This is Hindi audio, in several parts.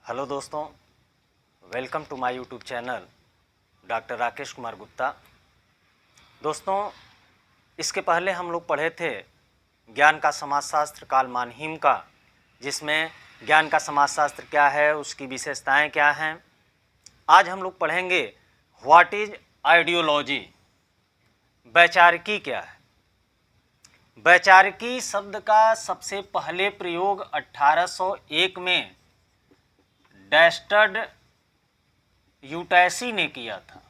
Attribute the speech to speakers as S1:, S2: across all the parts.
S1: हेलो दोस्तों, welcome to my YouTube channel doctor Rakesh Kumar Gupta. दोस्तों, इसके पहले हम लोग पढ़े थे ज्ञान का समाजशास्त्र कालमान हिम का, जिसमें ज्ञान का समाजशास्त्र क्या है, उसकी विशेषताएं क्या हैं। आज हम लोग पढ़ेंगे व्हाट इज आइडियोलॉजी, वैचारिकी क्या है। वैचारिकी शब्द का सबसे पहले प्रयोग 1801 में डेस्टर्ड यूटैसी ने किया था।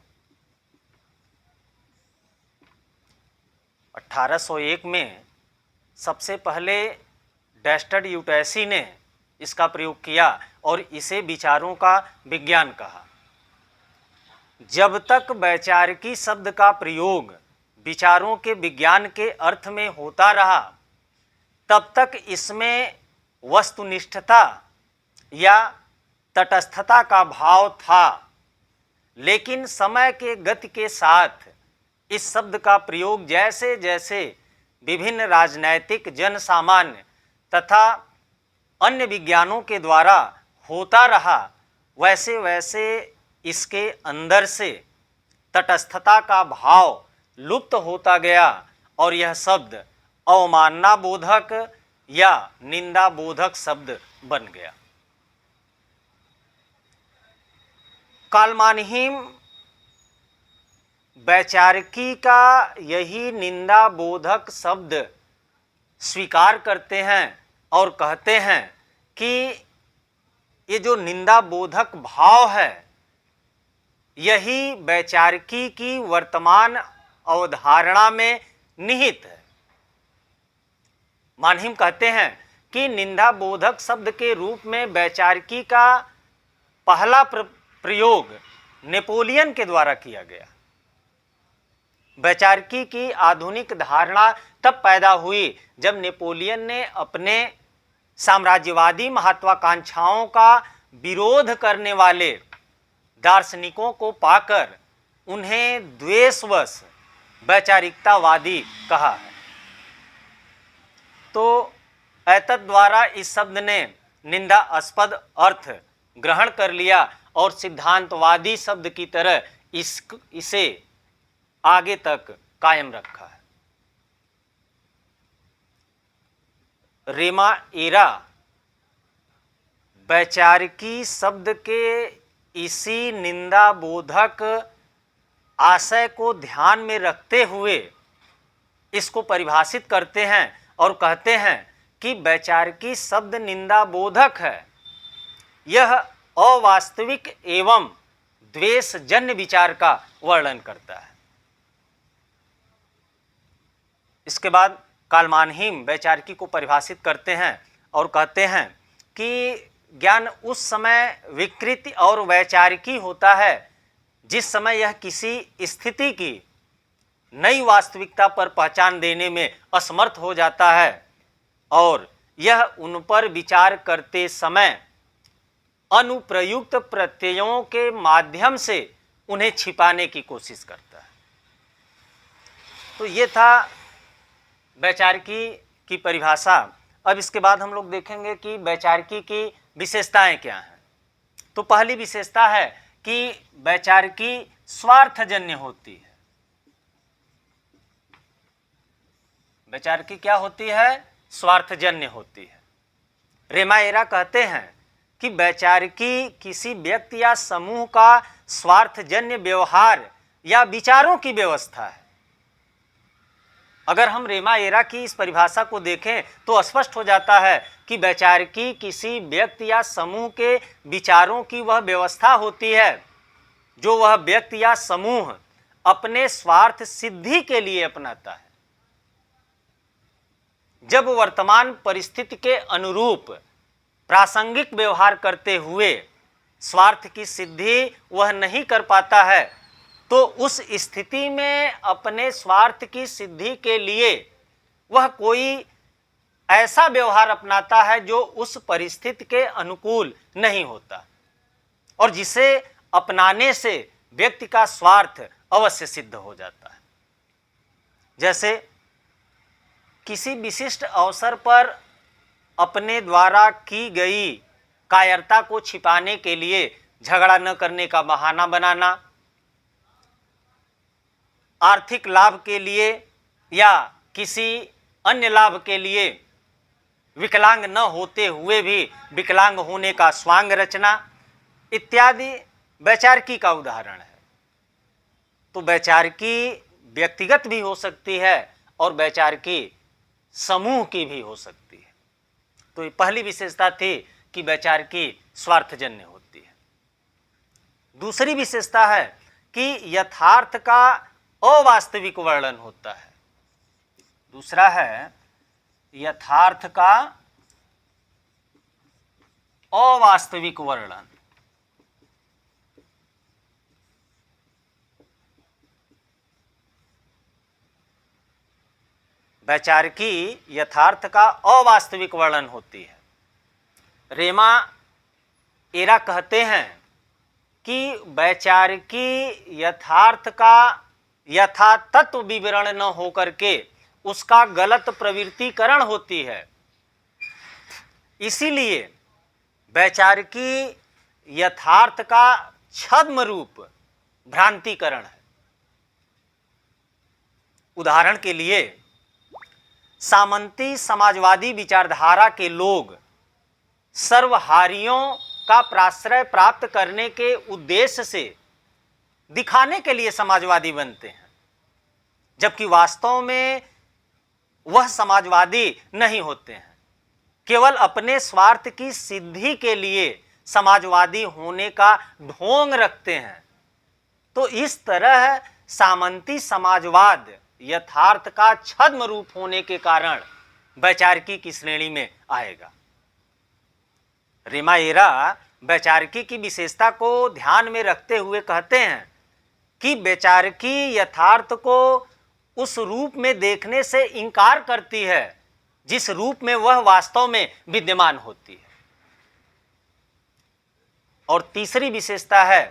S1: 1801 में सबसे पहले डेस्टर्ड यूटैसी ने इसका प्रयोग किया और इसे विचारों का विज्ञान कहा। जब तक वैचारिकी शब्द का प्रयोग विचारों के विज्ञान के अर्थ में होता रहा, तब तक इसमें वस्तुनिष्ठता या तटस्थता का भाव था। लेकिन समय के गति के साथ इस शब्द का प्रयोग जैसे जैसे विभिन्न राजनैतिक, जनसामान्य तथा अन्य विज्ञानों के द्वारा होता रहा, वैसे वैसे इसके अंदर से तटस्थता का भाव लुप्त होता गया और यह शब्द अवमानना बोधक या निंदा बोधक शब्द बन गया। कालमान हिम वैचारिकी का यही निंदा बोधक शब्द स्वीकार करते हैं और कहते हैं कि ये जो निंदा बोधक भाव है, यही वैचारिकी की वर्तमान अवधारणा में निहित है। मानहिम कहते हैं कि निंदा बोधक शब्द के रूप में वैचारिकी का पहला प्रयोग नेपोलियन के द्वारा किया गया। वैचारिकी की आधुनिक धारणा तब पैदा हुई जब नेपोलियन ने अपने साम्राज्यवादी महत्वाकांक्षाओं का विरोध करने वाले दार्शनिकों को पाकर उन्हें द्वेषवश वैचारिकतावादी कहा है। तो एतद् द्वारा इस शब्द ने निंदास्पद अर्थ ग्रहण कर लिया और सिद्धांतवादी शब्द की तरह इसे आगे तक कायम रखा है। रेमा एरा वैचारिकी शब्द के इसी निंदा बोधक आशय को ध्यान में रखते हुए इसको परिभाषित करते हैं और कहते हैं कि वैचारिकी शब्द निंदा बोधक है। यह अवास्तविक एवं द्वेषजन्य विचार का वर्णन करता है। इसके बाद कालमान हिम वैचारिकी को परिभाषित करते हैं और कहते हैं कि ज्ञान उस समय विकृति और वैचारिकी होता है जिस समय यह किसी स्थिति की नई वास्तविकता पर पहचान देने में असमर्थ हो जाता है और यह उन पर विचार करते समय अनुप्रयुक्त प्रत्ययों के माध्यम से उन्हें छिपाने की कोशिश करता है। तो ये था वैचारिकी की परिभाषा। अब इसके बाद हम लोग देखेंगे कि वैचारिकी की विशेषताएं क्या हैं। तो पहली विशेषता है कि वैचारिकी स्वार्थजन्य होती है। वैचारिकी क्या होती है? स्वार्थजन्य होती है। रेमा एरा कहते हैं कि वैचारिकी किसी व्यक्ति या समूह का स्वार्थजन्य व्यवहार या विचारों की व्यवस्था है। अगर हम रेमा एरा की इस परिभाषा को देखें तो स्पष्ट हो जाता है कि वैचारिकी किसी व्यक्ति या समूह के विचारों की वह व्यवस्था होती है जो वह व्यक्ति या समूह अपने स्वार्थ सिद्धि के लिए अपनाता है। जब वर्तमान परिस्थिति के अनुरूप प्रासंगिक व्यवहार करते हुए स्वार्थ की सिद्धि वह नहीं कर पाता है, तो उस स्थिति में अपने स्वार्थ की सिद्धि के लिए वह कोई ऐसा व्यवहार अपनाता है जो उस परिस्थिति के अनुकूल नहीं होता और जिसे अपनाने से व्यक्ति का स्वार्थ अवश्य सिद्ध हो जाता है। जैसे किसी विशिष्ट अवसर पर अपने द्वारा की गई कायरता को छिपाने के लिए झगड़ा न करने का बहाना बनाना, आर्थिक लाभ के लिए या किसी अन्य लाभ के लिए विकलांग न होते हुए भी विकलांग होने का स्वांग रचना इत्यादि वैचारिकी का उदाहरण है। तो वैचारिकी व्यक्तिगत भी हो सकती है और वैचारिकी समूह की भी हो सकती है। तो ये पहली विशेषता थी कि वैचारिकी स्वार्थजन्य होती है। दूसरी विशेषता है कि यथार्थ का अवास्तविक वर्णन होता है। दूसरा है यथार्थ का अवास्तविक वर्णन। वैचारिकी यथार्थ का अवास्तविक वर्णन होती है। रेमा एरा कहते हैं कि वैचारिकी यथार्थ का यथातत्व विवरण न होकर के उसका गलत प्रवृत्तिकरण होती है। इसीलिए वैचारिकी यथार्थ का छद्म रूप भ्रांतिकरण है। उदाहरण के लिए सामंती समाजवादी विचारधारा के लोग सर्वहारियों का प्राश्रय प्राप्त करने के उद्देश्य से दिखाने के लिए समाजवादी बनते हैं, जबकि वास्तव में वह समाजवादी नहीं होते हैं। केवल अपने स्वार्थ की सिद्धि के लिए समाजवादी होने का ढोंग रखते हैं। तो इस तरह सामंती समाजवाद यथार्थ का छद्म रूप होने के कारण वैचारिकी की श्रेणी में आएगा। रेमा एरा वैचारिकी की विशेषता को ध्यान में रखते हुए कहते हैं कि वैचारिकी यथार्थ को उस रूप में देखने से इंकार करती है जिस रूप में वह वास्तव में विद्यमान होती है। और तीसरी विशेषता है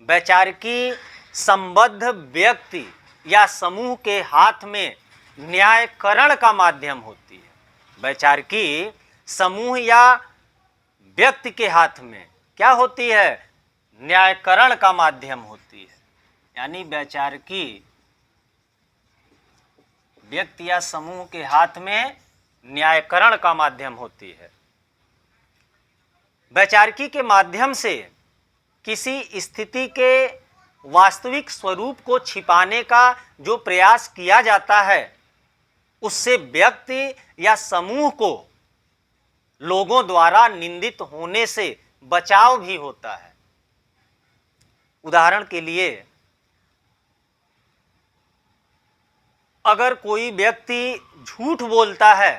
S1: वैचारिकी संबद्ध व्यक्ति या समूह के हाथ में न्यायकरण का माध्यम होती है। वैचारिकी समूह या व्यक्ति के हाथ में क्या होती है? न्यायकरण का माध्यम होती है। यानी वैचारिकी व्यक्ति या समूह के हाथ में न्यायकरण का माध्यम होती है। वैचारिकी के माध्यम से किसी स्थिति के वास्तविक स्वरूप को छिपाने का जो प्रयास किया जाता है उससे व्यक्ति या समूह को लोगों द्वारा निंदित होने से बचाव भी होता है। उदाहरण के लिए अगर कोई व्यक्ति झूठ बोलता है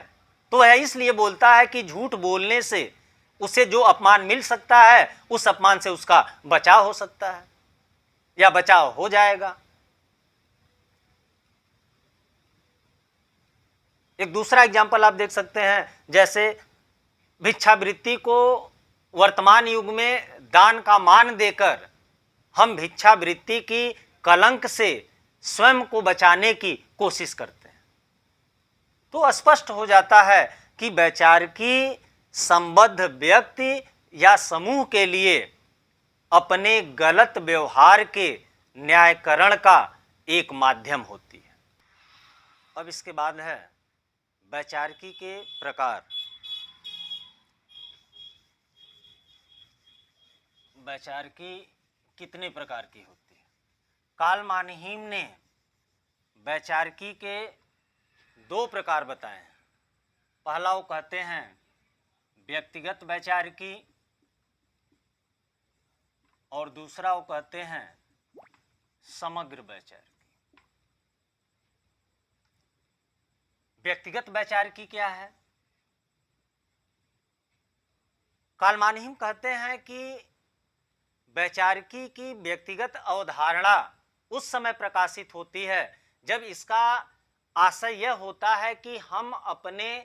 S1: तो वह इसलिए बोलता है कि झूठ बोलने से उसे जो अपमान मिल सकता है उस अपमान से उसका बचाव हो सकता है या बचाव हो जाएगा। एक दूसरा एग्जाम्पल आप देख सकते हैं, जैसे भिक्षावृत्ति को वर्तमान युग में दान का मान देकर हम भिक्षावृत्ति की कलंक से स्वयं को बचाने की कोशिश करते हैं। तो स्पष्ट हो जाता है कि वैचारिकी संबद्ध व्यक्ति या समूह के लिए अपने गलत व्यवहार के न्यायकरण का एक माध्यम होती है। अब इसके बाद है वैचारिकी के प्रकार। वैचारिकी कितने प्रकार की होती है? कार्ल मानहीम ने वैचारिकी के दो प्रकार बताए हैं। पहला वो कहते हैं व्यक्तिगत वैचारिकी और दूसरा वो कहते हैं समग्र वैचारिकी। व्यक्तिगत वैचारिकी क्या है? कार्ल मानहीम कहते हैं कि वैचारिकी की व्यक्तिगत अवधारणा उस समय प्रकाशित होती है जब इसका आशय यह होता है कि हम अपने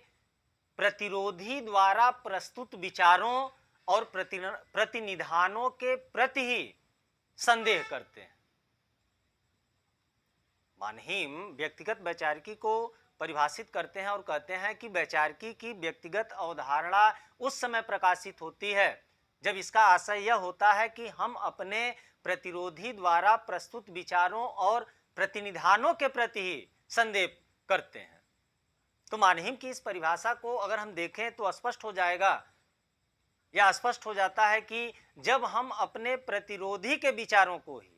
S1: प्रतिरोधी द्वारा प्रस्तुत विचारों और प्रतिनिधानों के प्रति ही संदेह करते हैं। मानहीम व्यक्तिगत वैचारिकी को परिभाषित करते हैं और कहते हैं कि वैचारिकी की व्यक्तिगत अवधारणा उस समय प्रकाशित होती है जब इसका आशय यह होता है कि हम अपने प्रतिरोधी द्वारा प्रस्तुत विचारों और प्रतिनिधानों के प्रति ही संदेह करते हैं। तो मानहिम की इस परिभाषा को अगर हम देखें तो स्पष्ट हो जाएगा या स्पष्ट हो जाता है कि जब हम अपने प्रतिरोधी के विचारों को ही,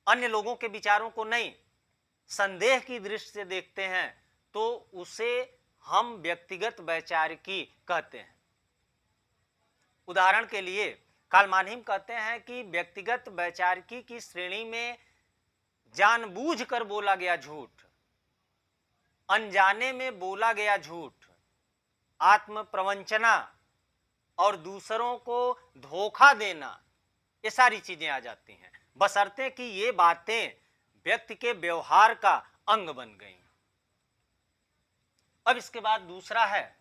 S1: अन्य लोगों के विचारों को नहीं, संदेह की दृष्टि से देखते हैं तो उसे हम व्यक्तिगत वैचारिकी कहते हैं। उदाहरण के लिए कार्ल मानहिम कहते हैं कि व्यक्तिगत वैचारिकी की श्रेणी में जानबूझकर बोला गया झूठ, अनजाने में बोला गया झूठ, आत्म प्रवंचना और दूसरों को धोखा देना, ये सारी चीजें आ जाती हैं, बशर्ते कि ये बातें व्यक्ति के व्यवहार का अंग बन गई। अब इसके बाद दूसरा है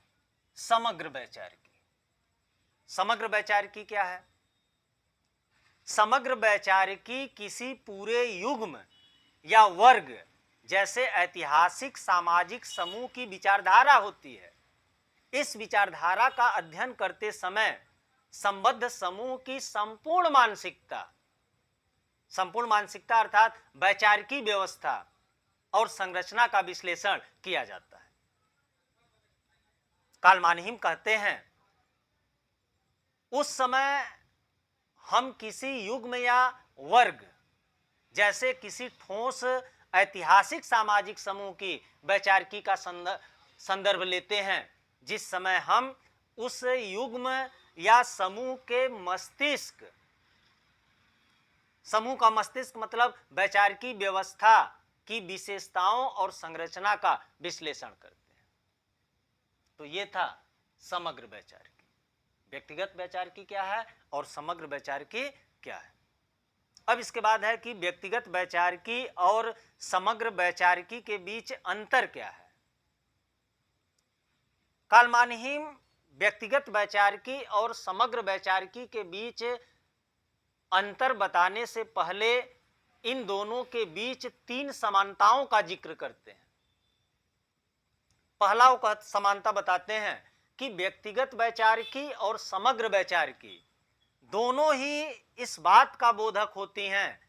S1: समग्र वैचारिकी। समग्र वैचारिकी क्या है? समग्र वैचारिकी किसी पूरे युग्म या वर्ग जैसे ऐतिहासिक सामाजिक समूह की विचारधारा होती है। इस विचारधारा का अध्ययन करते समय संबद्ध समूह की संपूर्ण मानसिकता अर्थात वैचारिकी व्यवस्था और संरचना का विश्लेषण किया जाता है। कार्ल मानहिम कहते हैं उस समय हम किसी युग्म या वर्ग जैसे किसी ठोस ऐतिहासिक सामाजिक समूह की वैचारिकी का संदर्भ लेते हैं जिस समय हम उस युग्म या समूह के मस्तिष्क, समूह का मस्तिष्क मतलब वैचारिकी व्यवस्था की विशेषताओं और संरचना का विश्लेषण करते हैं। तो ये था समग्र वैचारिकी। व्यक्तिगत वैचारिकी क्या है और समग्र वैचारिकी क्या है। अब इसके बाद है कि व्यक्तिगत वैचारिकी और समग्र वैचारिकी के बीच अंतर क्या है। कार्ल मानहिम व्यक्तिगत वैचारिकी और समग्र वैचारिकी के बीच अंतर बताने से पहले इन दोनों के बीच 3 समानताओं का जिक्र करते हैं। पहला वो समानता बताते हैं कि व्यक्तिगत वैचारिकी और समग्र वैचारिकी दोनों ही इस बात का बोधक होती हैं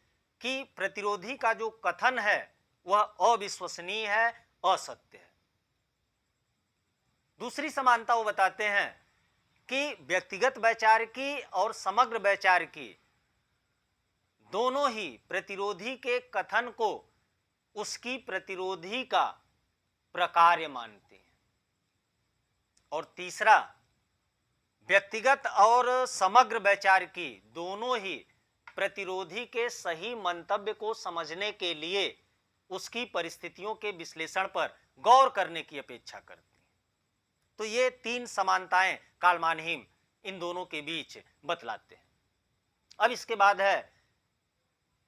S1: कि प्रतिरोधी का जो कथन है वह अविश्वसनीय है, असत्य है। दूसरी समानता वो बताते हैं कि व्यक्तिगत वैचारिकी और समग्र वैचारिकी दोनों ही प्रतिरोधी के कथन को उसकी प्रतिरोधी का प्रकार्य मानते हैं। और तीसरा, व्यक्तिगत और समग्र वैचारिकी दोनों ही प्रतिरोधी के सही मंतव्य को समझने के लिए उसकी परिस्थितियों के विश्लेषण पर गौर करने की अपेक्षा करती हैं। तो ये 3 समानताएं कार्ल मानहिम इन दोनों के बीच बतलाते हैं। अब इसके बाद है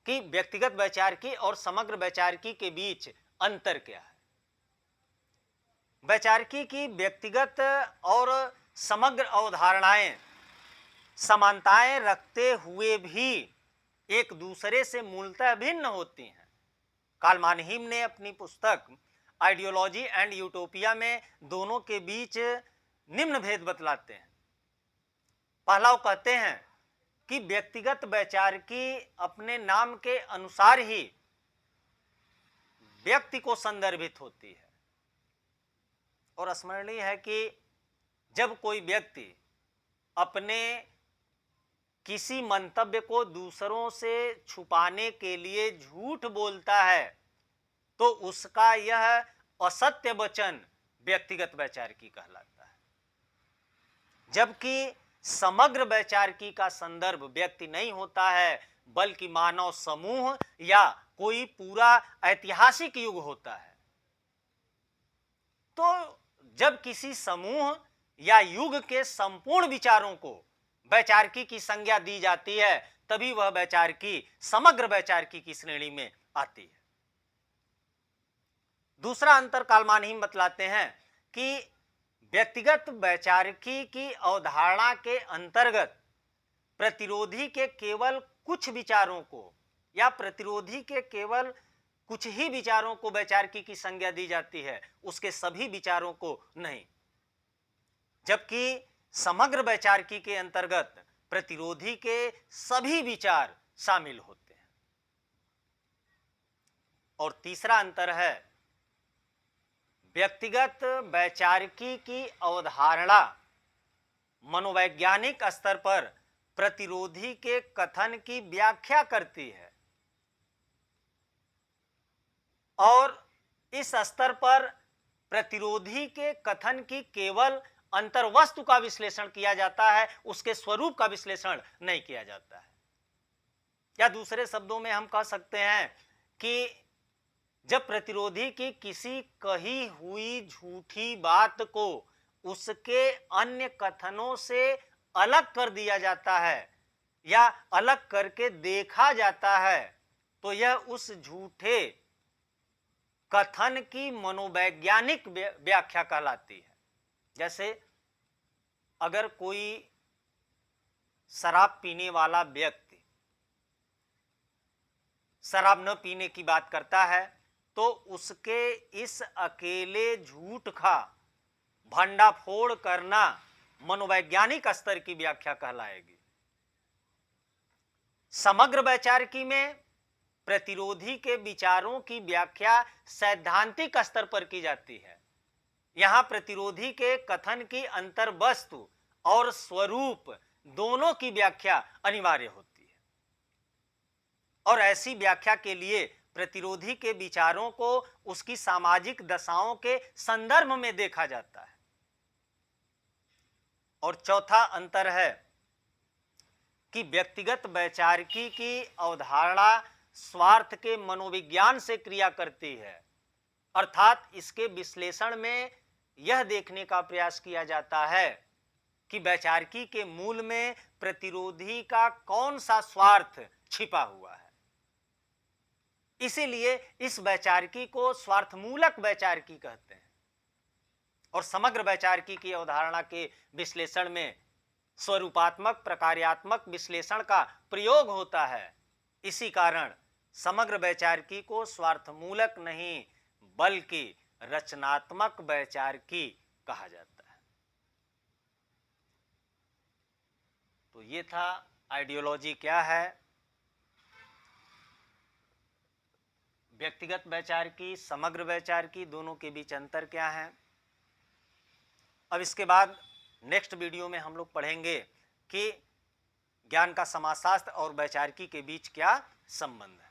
S1: कि व्यक्तिगत वैचारिकी और समग्र वैचारिकी के बीच अंतर क्या है। वैचारिकी की व्यक्तिगत और समग्र अवधारणाएं समानताएं रखते हुए भी एक दूसरे से मूलतः भिन्न होती हैं। कार्ल मानहिम ने अपनी पुस्तक आइडियोलॉजी एंड यूटोपिया में दोनों के बीच निम्न भेद बतलाते हैं। पहला वो कहते हैं कि व्यक्तिगत वैचारिकी अपने नाम के अनुसार ही व्यक्ति को संदर्भित होती है। और स्मरणीय है कि जब कोई व्यक्ति अपने किसी मंतव्य को दूसरों से छुपाने के लिए झूठ बोलता है तो उसका यह असत्य वचन व्यक्तिगत वैचारिकी कहलाता है। जबकि समग्र वैचारिकी का संदर्भ व्यक्ति नहीं होता है बल्कि मानव समूह या कोई पूरा ऐतिहासिक युग होता है। तो जब किसी समूह या युग के संपूर्ण विचारों को वैचारिकी की संज्ञा दी जाती है तभी वह वैचारिकी समग्र वैचारिकी की श्रेणी में आती है। दूसरा अंतर कार्ल मानहिम बतलाते हैं कि व्यक्तिगत वैचारिकी की अवधारणा के अंतर्गत प्रतिरोधी के केवल कुछ विचारों को या प्रतिरोधी के केवल कुछ ही विचारों को वैचारिकी की संज्ञा दी जाती है, उसके सभी विचारों को नहीं। जबकि समग्र वैचारिकी के अंतर्गत प्रतिरोधी के सभी विचार शामिल होते हैं। और तीसरा अंतर है व्यक्तिगत वैचारिकी की अवधारणा मनोवैज्ञानिक स्तर पर प्रतिरोधी के कथन की व्याख्या करती है और इस स्तर पर प्रतिरोधी के कथन की केवल अंतर्वस्तु का विश्लेषण किया जाता है, उसके स्वरूप का विश्लेषण नहीं किया जाता है। या दूसरे शब्दों में हम कह सकते हैं कि जब प्रतिरोधी की किसी कही हुई झूठी बात को उसके अन्य कथनों से अलग कर दिया जाता है या अलग करके देखा जाता है, तो यह उस झूठे कथन की मनोवैज्ञानिक व्याख्या कहलाती है। जैसे अगर कोई शराब पीने वाला व्यक्ति शराब न पीने की बात करता है, तो उसके इस अकेले झूठ का भंडाफोड़ करना मनोवैज्ञानिक स्तर की व्याख्या कहलाएगी। समग्र वैचारिकी में प्रतिरोधी के विचारों की व्याख्या सैद्धांतिक स्तर पर की जाती है। यहां प्रतिरोधी के कथन की अंतर्वस्तु और स्वरूप दोनों की व्याख्या अनिवार्य होती है और ऐसी व्याख्या के लिए प्रतिरोधी के विचारों को उसकी सामाजिक दशाओं के संदर्भ में देखा जाता है। और चौथा अंतर है कि व्यक्तिगत वैचारिकी की अवधारणा स्वार्थ के मनोविज्ञान से क्रिया करती है, अर्थात इसके विश्लेषण में यह देखने का प्रयास किया जाता है कि वैचारिकी के मूल में प्रतिरोधी का कौन सा स्वार्थ छिपा हुआ है। इसीलिए इस वैचारिकी को स्वार्थमूलक वैचारिकी कहते हैं और समग्र वैचारिकी की अवधारणा के विश्लेषण में स्वरूपात्मक प्रकार्यात्मक विश्लेषण का प्रयोग होता है। इसी कारण समग्र वैचारिकी को स्वार्थमूलक नहीं बल्कि रचनात्मक वैचारिकी कहा जाता है। तो ये था आइडियोलॉजी क्या है, व्यक्तिगत वैचारिकी, समग्र वैचारिकी, दोनों के बीच अंतर क्या है। अब इसके बाद नेक्स्ट वीडियो में हम लोग पढ़ेंगे कि ज्ञान का समाजशास्त्र और वैचारिकी के बीच क्या संबंध है।